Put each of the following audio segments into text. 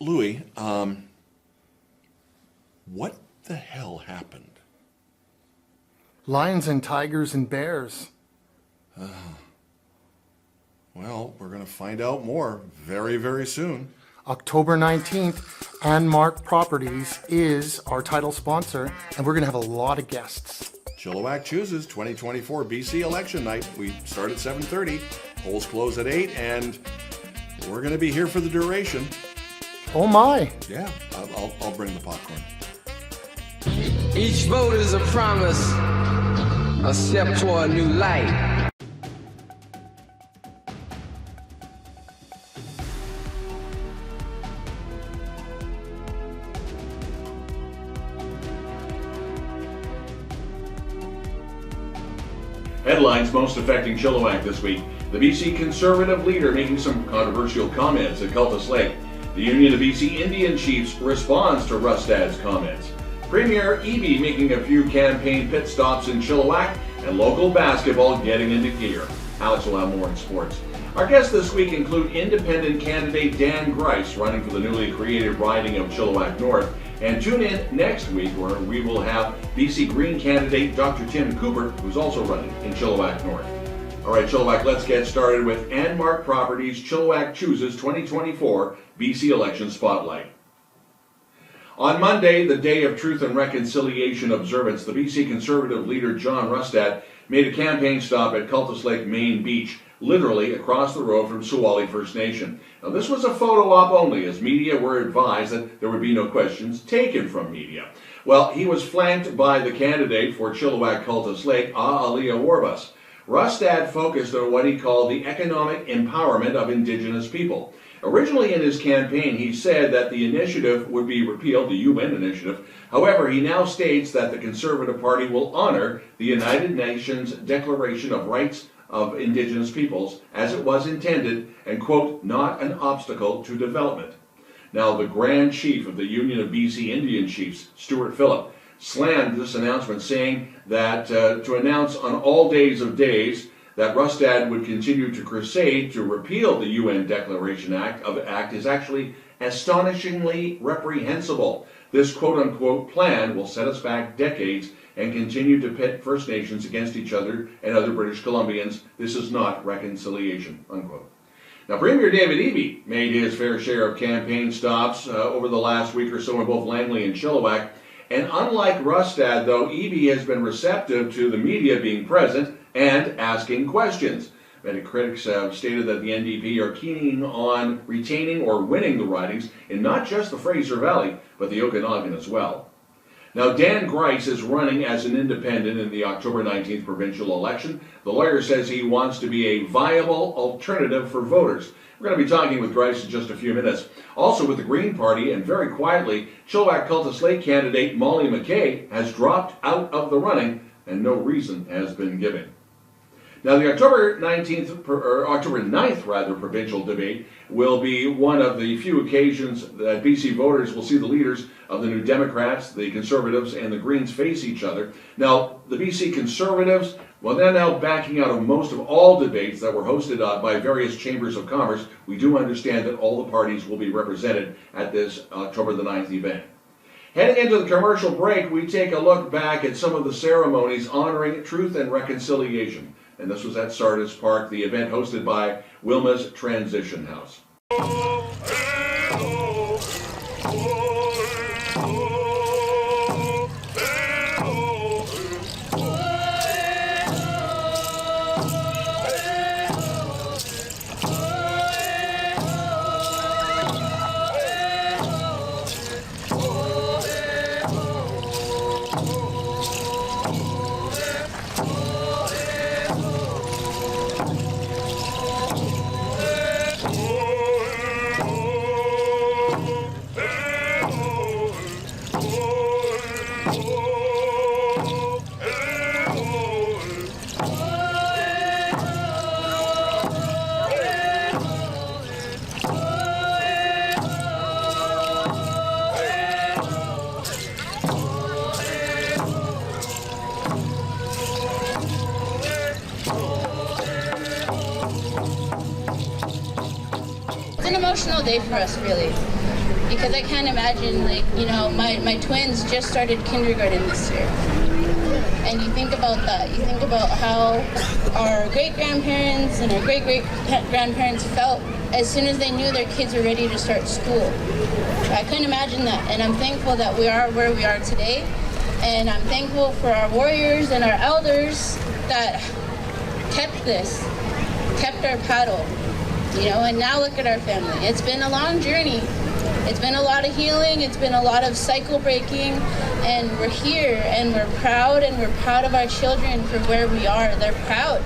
Louis, what the hell happened? Lions and tigers and bears. Well, we're going to find out more very, very soon. October 19th, Andmark Properties is our title sponsor, and we're going to have a lot of guests. Chilliwack Chooses 2024 BC election night. We start at 7:30, polls close at 8, and we're going to be here for the duration. Oh my! Yeah, I'll bring the popcorn. Each vote is a promise, a step toward a new light. Headlines most affecting Chilliwack this week. The BC Conservative leader making some controversial comments at Cultus Lake. The Union of BC Indian Chiefs responds to Rustad's comments. Premier Eby making a few campaign pit stops in Chilliwack, and local basketball getting into gear. Alex will have more in sports. Our guests this week include independent candidate Dan Grice, running for the newly created riding of Chilliwack North. And tune in next week where we will have BC Green candidate Dr. Tim Cooper, who's also running in Chilliwack North. All right, Chilliwack, let's get started with Andmark Properties Chilliwack Chooses 2024 BC Election Spotlight. On Monday, the Day of Truth and Reconciliation observance, the BC Conservative leader John Rustad made a campaign stop at Cultus Lake Main Beach, literally across the road from Suwali First Nation. Now, this was a photo op only, as media were advised that there would be no questions taken from media. Well, he was flanked by the candidate for Chilliwack Cultus Lake, Aaliyah Warbus. Rustad focused on what he called the economic empowerment of Indigenous people. Originally in his campaign, he said that the initiative would be repealed, the UN initiative. However, he now states that the Conservative Party will honor the United Nations Declaration of Rights of Indigenous Peoples as it was intended and, quote, not an obstacle to development. Now, the Grand Chief of the Union of BC Indian Chiefs, Stuart Phillip, slammed this announcement, saying that to announce on all days of days that Rustad would continue to crusade to repeal the UN Declaration Act is actually astonishingly reprehensible. This quote-unquote plan will set us back decades and continue to pit First Nations against each other and other British Columbians. This is not reconciliation, unquote. Now, Premier David Eby made his fair share of campaign stops over the last week or so in both Langley and Chilliwack. And unlike Rustad, though, Eby has been receptive to the media being present and asking questions. Many critics have stated that the NDP are keen on retaining or winning the ridings in not just the Fraser Valley, but the Okanagan as well. Now, Dan Grice is running as an independent in the October 19th provincial election. The lawyer says he wants to be a viable alternative for voters. We're going to be talking with Grice in just a few minutes. Also with the Green Party, and very quietly, Chilliwack Cultus Lake candidate Molly McKay has dropped out of the running, and no reason has been given. Now, the October 9th provincial debate will be one of the few occasions that BC voters will see the leaders of the New Democrats, the Conservatives, and the Greens face each other. Now, the BC Conservatives, well, they're now backing out of most of all debates that were hosted by various chambers of commerce. We do understand that all the parties will be represented at this October the 9th event. Heading into the commercial break, we take a look back at some of the ceremonies honoring truth and reconciliation. And this was at Sardis Park, the event hosted by Wilma's Transition House. It's an emotional day for us, really. because I can't imagine, like, you know, my twins just started kindergarten this year. And you think about that. You think about how our great-grandparents and our great-great-grandparents felt as soon as they knew their kids were ready to start school. I couldn't imagine that. And I'm thankful that we are where we are today. And I'm thankful for our warriors and our elders that kept our paddle, you know, and now look at our family. It's been a long journey. It's been a lot of healing. It's been a lot of cycle breaking, and we're here, and we're proud of our children for where we are. They're proud.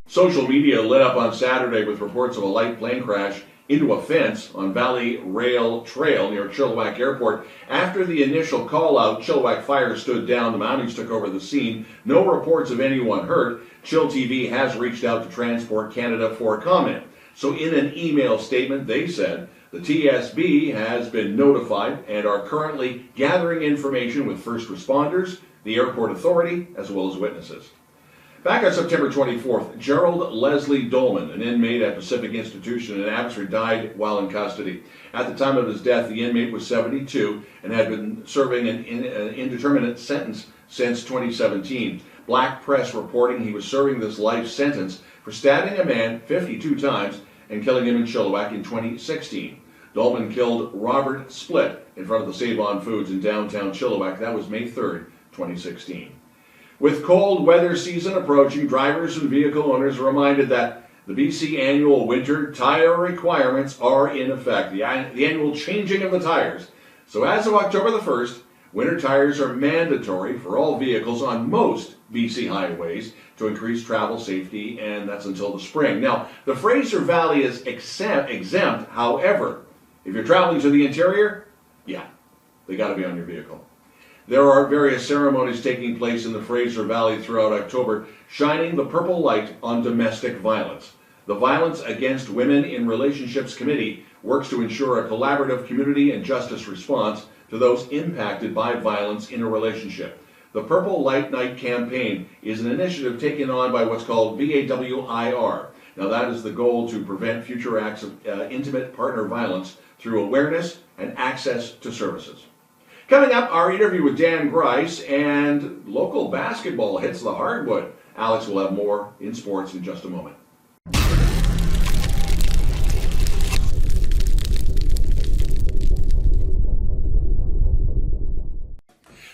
Social media lit up on Saturday with reports of a light plane crash into a fence on Valley Rail Trail near Chilliwack Airport. After the initial call-out, Chilliwack Fire stood down. The Mounties took over the scene. No reports of anyone hurt. chillTV has reached out to Transport Canada for comment. So in an email statement, they said, the TSB has been notified and are currently gathering information with first responders, the airport authority, as well as witnesses. Back on September 24th, Gerald Leslie Dolman, an inmate at Pacific Institution in Abbotsford, died while in custody. At the time of his death, the inmate was 72 and had been serving an indeterminate sentence since 2017. Black press reporting he was serving this life sentence for stabbing a man 52 times and killing him in Chilliwack in 2016. Dolman killed Robert Split in front of the Save-On Foods in downtown Chilliwack. That was May 3rd, 2016. With cold weather season approaching, drivers and vehicle owners are reminded that the BC annual winter tire requirements are in effect, the annual changing of the tires. So as of October the 1st, winter tires are mandatory for all vehicles on most BC highways to increase travel safety, and that's until the spring. Now, the Fraser Valley is exempt, however, if you're traveling to the interior, yeah, they got to be on your vehicle. There are various ceremonies taking place in the Fraser Valley throughout October, shining the purple light on domestic violence. The Violence Against Women in Relationships Committee works to ensure a collaborative community and justice response to those impacted by violence in a relationship. The Purple Light Night campaign is an initiative taken on by what's called VAWIR. Now that is the goal to prevent future acts of intimate partner violence through awareness and access to services. Coming up, our interview with Dan Grice, and local basketball hits the hardwood. Alex will have more in sports in just a moment.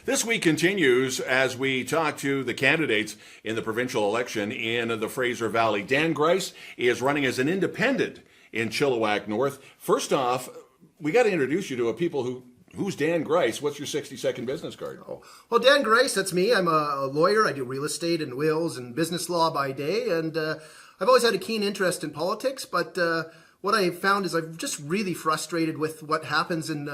This week continues as we talk to the candidates in the provincial election in the Fraser Valley. Dan Grice is running as an independent in Chilliwack North. First off, we got to introduce you to who's Dan Grice? What's your 60-second business card? Oh, well, Dan Grice, that's me. I'm a lawyer. I do real estate and wills and business law by day, and I've always had a keen interest in politics, but what I found is I'm just really frustrated with what happens in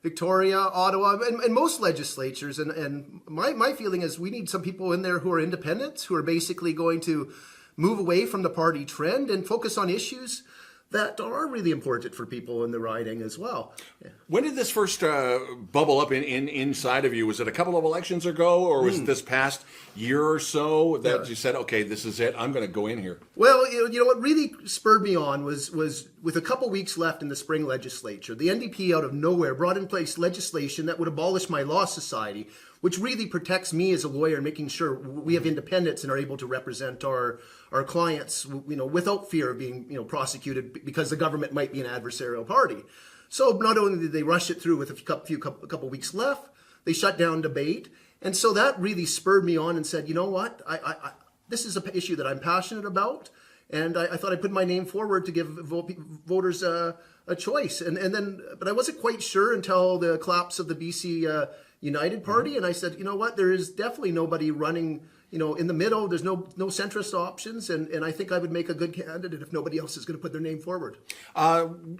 Victoria, Ottawa, and most legislatures, and my feeling is we need some people in there who are independents, who are basically going to move away from the party trend and focus on issues that are really important for people in the riding as well. Yeah. When did this first bubble up inside of you? Was it a couple of elections ago, or was it this past year or so that you said, okay, this is it, I'm going to go in here? Well, you know what really spurred me on was with a couple weeks left in the spring legislature, the NDP out of nowhere brought in place legislation that would abolish my law society, which really protects me as a lawyer, making sure we have independence and are able to represent our clients, you know, without fear of being, you know, prosecuted because the government might be an adversarial party. So not only did they rush it through with a couple weeks left, they shut down debate, and so that really spurred me on and said, you know what, I this is an issue that I'm passionate about, and I thought I'd put my name forward to give voters a choice, and then, but I wasn't quite sure until the collapse of the BC United Party, and I said, you know what, there is definitely nobody running, you know, in the middle. There's no centrist options, and I think I would make a good candidate if nobody else is going to put their name forward. Some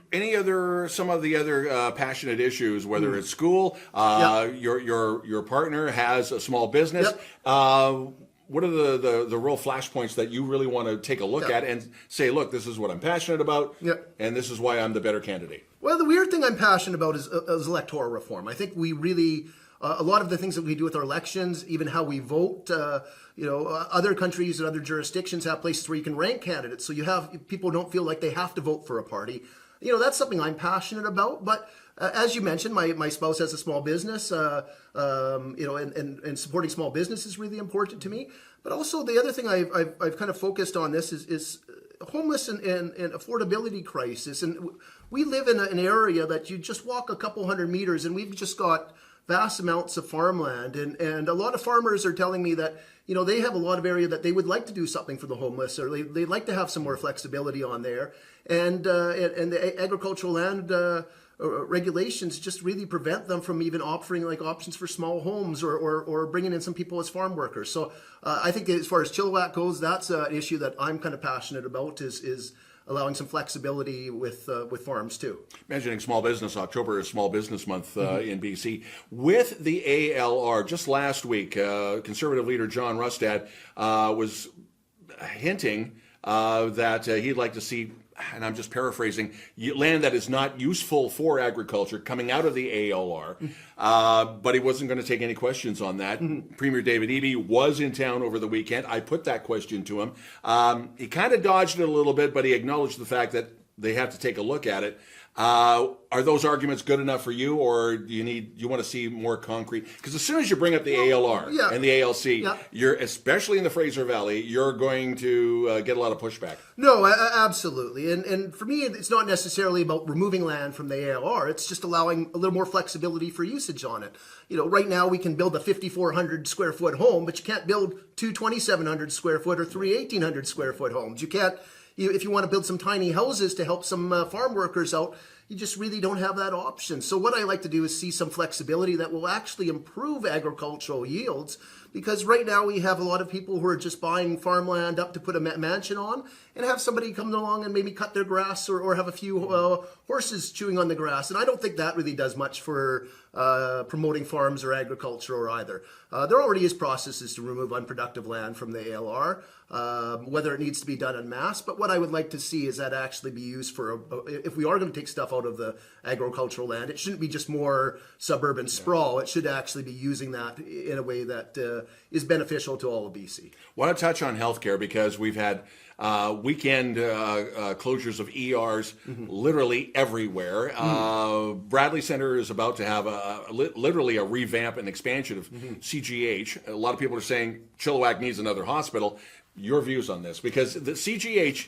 of the other passionate issues, whether it's school, your partner has a small business. Yep. what are the real flashpoints that you really want to take a look at and say, look, this is what I'm passionate about, and this is why I'm the better candidate? Well, the weird thing I'm passionate about is electoral reform. I think we really, a lot of the things that we do with our elections, even how we vote, other countries and other jurisdictions have places where you can rank candidates. So you have people don't feel like they have to vote for a party. That's something I'm passionate about. But as you mentioned, my spouse has a small business, and supporting small business is really important to me. But also the other thing I've kind of focused on this is homeless and affordability crisis. And we live in an area that you just walk a couple hundred meters and we've just got vast amounts of farmland. And a lot of farmers are telling me that, they have a lot of area that they would like to do something for the homeless, or they'd like to have some more flexibility on there. And the agricultural land regulations just really prevent them from even offering like options for small homes or bringing in some people as farm workers. So I think as far as Chilliwack goes, that's an issue that I'm kind of passionate about is allowing some flexibility with farms too. Mentioning small business, October is Small Business Month in BC. With the ALR, just last week, Conservative leader John Rustad was hinting that he'd like to see, and I'm just paraphrasing, land that is not useful for agriculture coming out of the ALR, but he wasn't going to take any questions on that. Premier David Eby was in town over the weekend. I put that question to him. He kind of dodged it a little bit, but he acknowledged the fact that they have to take a look at it. Are those arguments good enough for you, or do you want to see more concrete? Because as soon as you bring up the ALR and the ALC, you're, especially in the Fraser Valley, you're going to get a lot of pushback. No, absolutely. And for me, it's not necessarily about removing land from the ALR. It's just allowing a little more flexibility for usage on it. Right now we can build a 5,400 square foot home, but you can't build two 2,700 square foot or three 1,800 square foot homes. You can't. If you want to build some tiny houses to help some farm workers out, you just really don't have that option. So what I like to do is see some flexibility that will actually improve agricultural yields, because right now we have a lot of people who are just buying farmland up to put a mansion on and have somebody come along and maybe cut their grass or have a few horses chewing on the grass. And I don't think that really does much for promoting farms or agriculture or either. There already is processes to remove unproductive land from the ALR, whether it needs to be done en masse. But what I would like to see is that actually be used for, if we are going to take stuff out of the agricultural land, it shouldn't be just more suburban sprawl. It should actually be using that in a way that is beneficial to all of BC. I want to touch on healthcare, because we've had weekend closures of ERs literally everywhere. Bradley Center is about to have literally a revamp and expansion of CGH. A lot of people are saying Chilliwack needs another hospital. Your views on this? Because the CGH,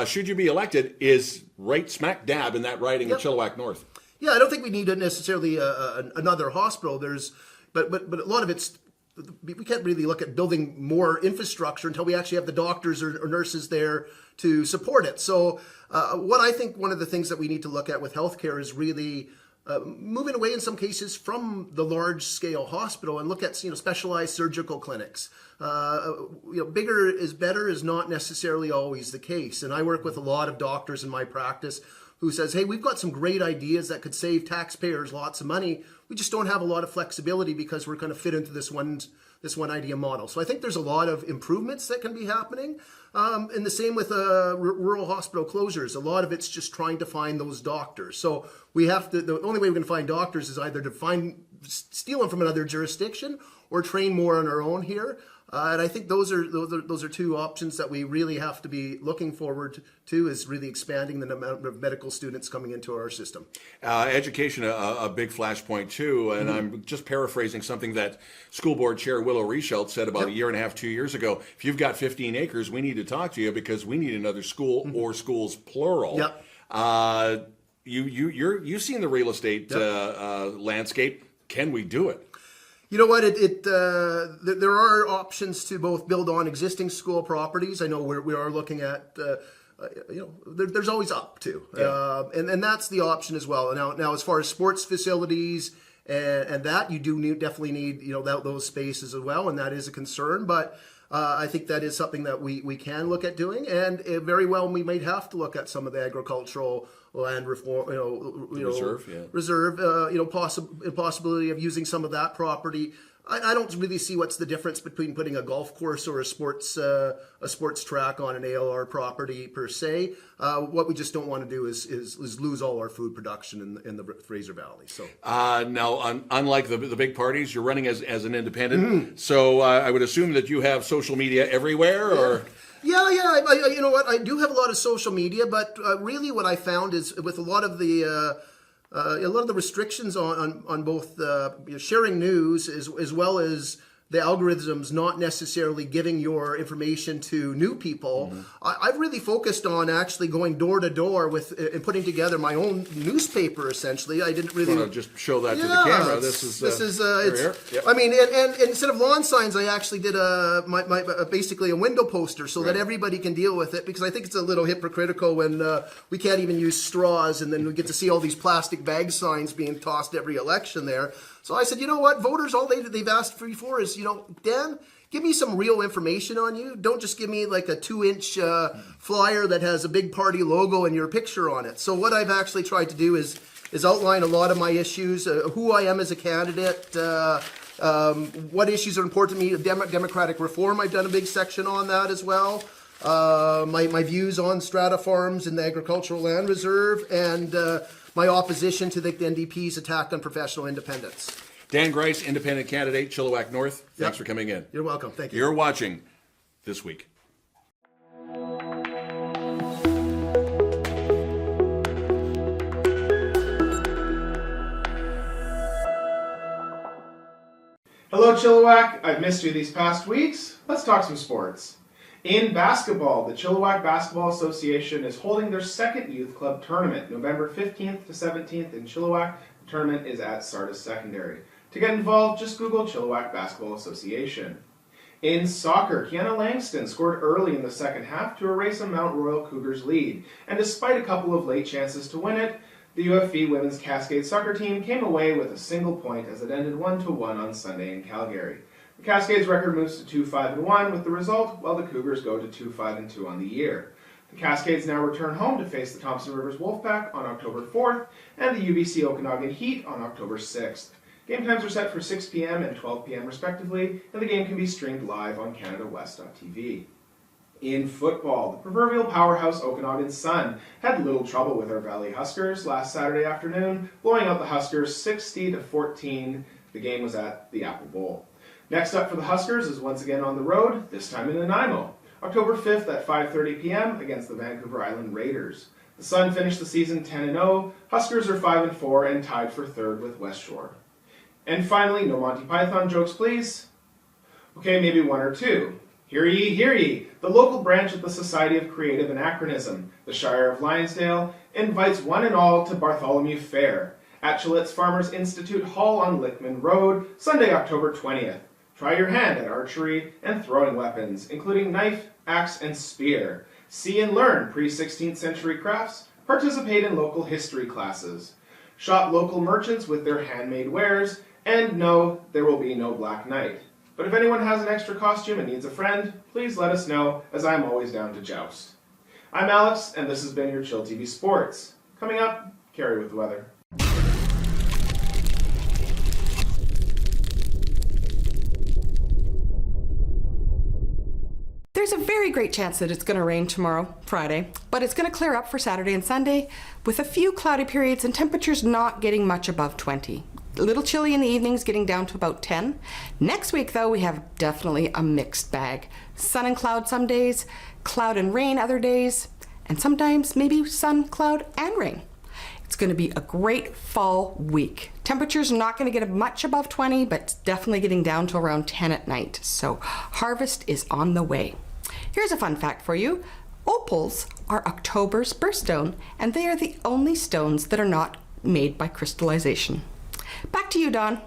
should you be elected, is right smack dab in that riding of Chilliwack North. Yeah, I don't think we need necessarily another hospital. But a lot of it's, we can't really look at building more infrastructure until we actually have the doctors or nurses there to support it. So what I think one of the things that we need to look at with healthcare is really moving away in some cases from the large scale hospital and look at specialized surgical clinics. Bigger is better is not necessarily always the case. And I work with a lot of doctors in my practice who says, hey, we've got some great ideas that could save taxpayers lots of money. We just don't have a lot of flexibility because we're going to fit into this one idea model. So I think there's a lot of improvements that can be happening. And the same with rural hospital closures. A lot of it's just trying to find those doctors. So we have to, the only way we can find doctors is either to steal them from another jurisdiction or train more on our own here. And I think those are two options that we really have to be looking forward to, is really expanding the amount of medical students coming into our system. Education, a big flashpoint too, and I'm just paraphrasing something that School Board Chair Willow Reichelt said about a year and a half, 2 years ago. If you've got 15 acres, we need to talk to you because we need another school, or schools plural. You've seen the real estate landscape. Can we do it? You know what? There are options to both build on existing school properties. I know we are looking at, there's always up to, and that's the option as well. Now as far as sports facilities and that, you do definitely need those spaces as well, and that is a concern. But I think that is something that we can look at doing, and very well we might have to look at some of the agricultural land reform, Reserve, possibility of using some of that property. I don't really see what's the difference between putting a golf course or a sports track on an ALR property per se. What we just don't want to do is lose all our food production in the Fraser Valley. So now, unlike the big parties, you're running as an independent. So I would assume that you have social media everywhere, or. Yeah. You know what? I do have a lot of social media, but really, what I found is with a lot of the restrictions on both sharing news as well as the algorithms not necessarily giving your information to new people. I've really focused on actually going door to door and putting together my own newspaper. Essentially, I didn't really want to just show that to the camera. This is here. Yep. I mean, and instead of lawn signs, I actually did basically a window poster so that everybody can deal with it, because I think it's a little hypocritical when we can't even use straws, and then we get to see all these plastic bag signs being tossed every election there. So I said, you know what, voters, all they've asked for is, Dan, give me some real information on you. Don't just give me like a 2-inch flyer that has a big party logo and your picture on it. So what I've actually tried to do is outline a lot of my issues, who I am as a candidate, what issues are important to me. Democratic reform, I've done a big section on that as well. My views on strata farms and the agricultural land reserve, and my opposition to the NDP's attack on professional independence. Dan Grice, independent candidate, Chilliwack North. Thanks for coming in. You're welcome. Thank you. You're watching This Week. Hello, Chilliwack. I've missed you these past weeks. Let's talk some sports. In basketball, the Chilliwack Basketball Association is holding their second youth club tournament, November 15th to 17th in Chilliwack. The tournament is at Sardis Secondary. To get involved, just Google Chilliwack Basketball Association. In soccer, Kiana Langston scored early in the second half to erase a Mount Royal Cougars lead, and despite a couple of late chances to win it, the UFV women's Cascade soccer team came away with a single point as it ended 1-1 on Sunday in Calgary. The Cascades' record moves to 2-5-1 with the result, while the Cougars go to 2-5-2 on the year. The Cascades now return home to face the Thompson Rivers Wolfpack on October 4th and the UBC Okanagan Heat on October 6th. Game times are set for 6 p.m. and 12 p.m. respectively, and the game can be streamed live on CanadaWest.tv. In football, the proverbial powerhouse Okanagan Sun had little trouble with our Valley Huskers last Saturday afternoon, blowing out the Huskers 60-14. The game was at the Apple Bowl. Next up for the Huskers is once again on the road, this time in Nanaimo, October 5th at 5:30 p.m. against the Vancouver Island Raiders. The Sun finished the season 10-0, Huskers are 5-4 and tied for third with West Shore. And finally, no Monty Python jokes please. Okay, maybe one or two. Hear ye, hear ye! The local branch of the Society of Creative Anachronism, the Shire of Lionsdale, invites one and all to Bartholomew Fair at Chilliwack Farmers Institute Hall on Lickman Road, Sunday, October 20th. Try your hand at archery and throwing weapons, including knife, axe, and spear. See and learn pre-16th century crafts. Participate in local history classes. Shop local merchants with their handmade wares. And no, there will be no Black Knight. But if anyone has an extra costume and needs a friend, please let us know, as I'm always down to joust. I'm Alex, and this has been your chillTV Sports. Coming up, Cari with the weather. There's a very great chance that it's going to rain tomorrow, Friday, but it's going to clear up for Saturday and Sunday with a few cloudy periods and temperatures not getting much above 20. A little chilly in the evenings, getting down to about 10. Next week, though, we have definitely a mixed bag. Sun and cloud some days, cloud and rain other days, and sometimes maybe sun, cloud, and rain. It's going to be a great fall week. Temperatures not going to get much above 20, but it's definitely getting down to around 10 at night. So harvest is on the way. Here's a fun fact for you. Opals are October's birthstone, and they are the only stones that are not made by crystallization. Back to you, Don.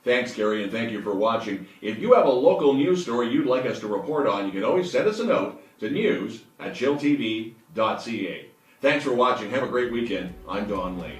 Thanks, Cari, and thank you for watching. If you have a local news story you'd like us to report on, you can always send us a note to news@chilltv.ca. Thanks for watching. Have a great weekend. I'm Don Lehn.